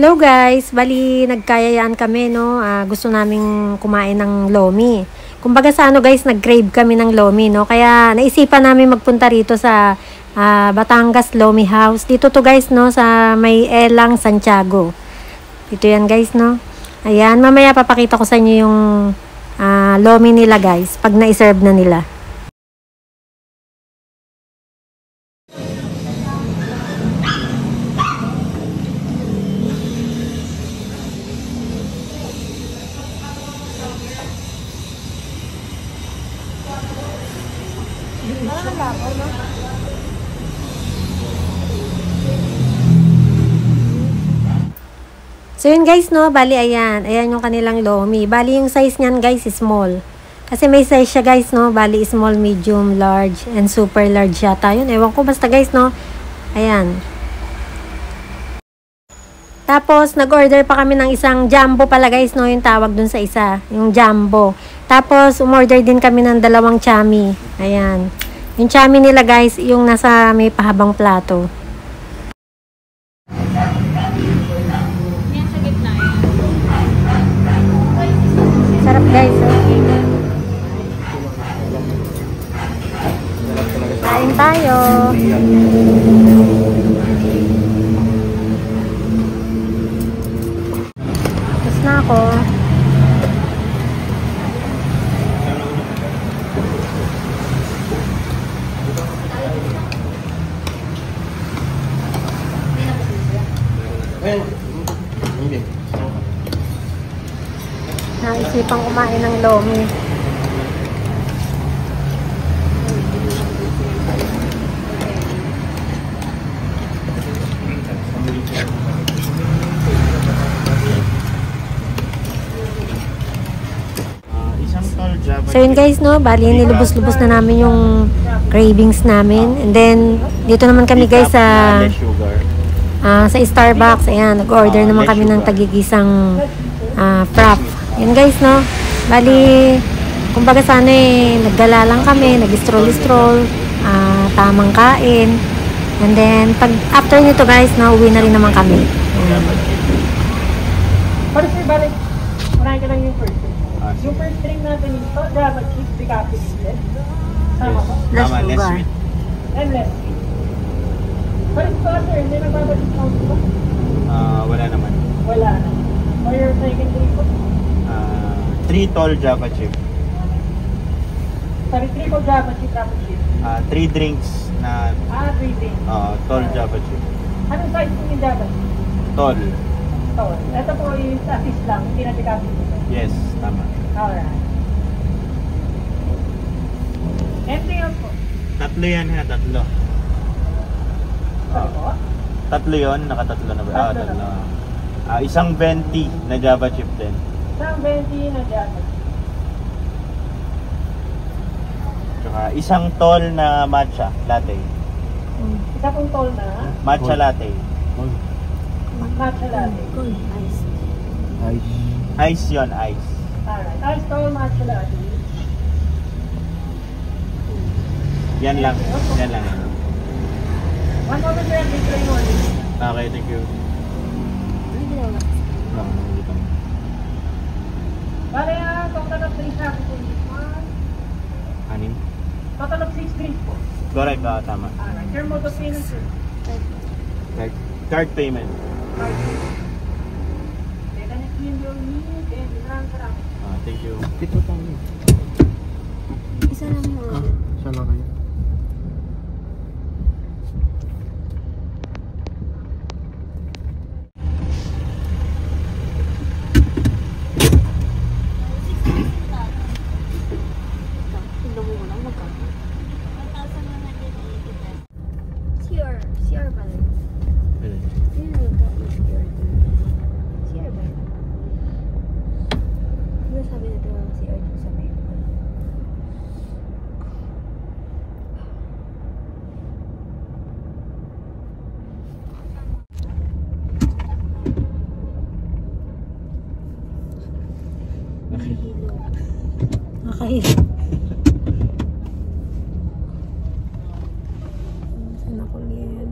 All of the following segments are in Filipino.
Hello guys, bali nagkayayaan kami no. Gusto naming kumain ng lomi. Kumbaga sa ano guys, nag-crave kami ng lomi no. Kaya naisipan namin magpunta rito sa Batangas Lomi House. Dito to guys no, sa may Elang, Santiago. Dito yan guys no. Ayan, mamaya papakita ko sa inyo yung lomi nila guys pag na-serve na nila. So yun guys no, bali ayan yung kanilang lomi. Bali yung size niyan guys is small. Kasi may size siya guys no, bali small, medium, large, and super large yata yun. Ewan ko basta guys no. Ayan. Tapos nag-order pa kami ng isang jumbo pala guys no, yung tawag dun sa isa, yung jumbo. Tapos umorder din kami ng 2 chami. Ayan. Yung chami nila guys, yung nasa may pahabang plato. Sarap guys. Kain tayo. Tapos na ako. Naisipang kumain ng lomi. So yun guys no, bali nilubos-lubos na namin yung cravings namin. And then dito naman kami guys sa Starbucks. Ayan, nag-order naman kami ng tagigisang frap. Yan guys no, bali kumbaga sana naggala lang kami, nag-stroll-stroll, tamang kain, and then pag after nito guys na uwi na rin naman kami. Para sir, balik unahin ka lang yung first yung first drink natin yung Java chips, decaffeinated tama ba? Less sugar and less sweet. Balik pa sir, hindi nagbabalik-count ba? Wala naman. Wala na. Or your second drink po? 3 tall Java chip. Sorry, 3 po Java chip, Java chip. 3 drinks na 3 drinks. tall Java chip. Anong size po yung Java chip? Tall. Tall. Ito po yung assist lang, hindi na decaffeinated. Yes, tama. Alright. Anything else po? 3 yan ha, 3. Sorry po? 3 yun, naka-3 na ba? Tatlo na. Isang 20 na Java chip din. Isang 20 na Java chip. Tsaka isang tall na matcha latte. Isa pong tall na Matcha latte. matcha latte. Ice yun, ice. Alright. Ice tall matcha latte. Yan lang. Yan lang. One moment sir, please try mo. Okay, thank you. Bale, total of 3 shots po. Anim? Total of 6 drinks po. Correct, tama. Alright. Your mode of payment sir? Card payment. Card payment. Okay, then it's in your need and transfer out. Thank you. Ito tayo. Isa lang mo. Isa lang kayo. CR ba rin? CR ba rin? Ano sabi na ito ng CR dito sa may? Okay. Saan ako yan?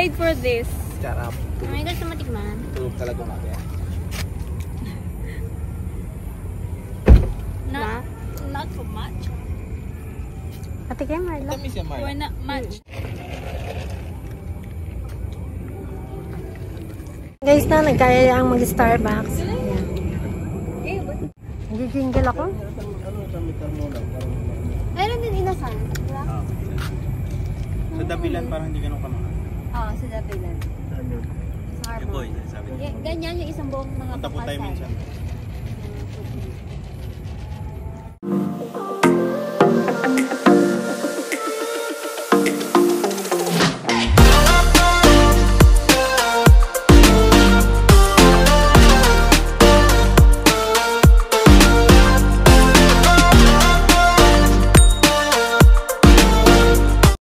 paid for this. Sarap. May gusto matikman. Tulog talaga mamaya. Not so much. Patikim, Marla. Tamis yan, Marla. Or not much. Guys na, nagkaya ang mag-Starbucks. Ayan. Nag-jingle ako. Meron din inasal. Diba? Sa dabilan parang hindi ganun kamahal. Oo, sa dapilan. Sa Yung boy, sabi niya. Ganyan yung isang buong mga Punta po tayo minsan.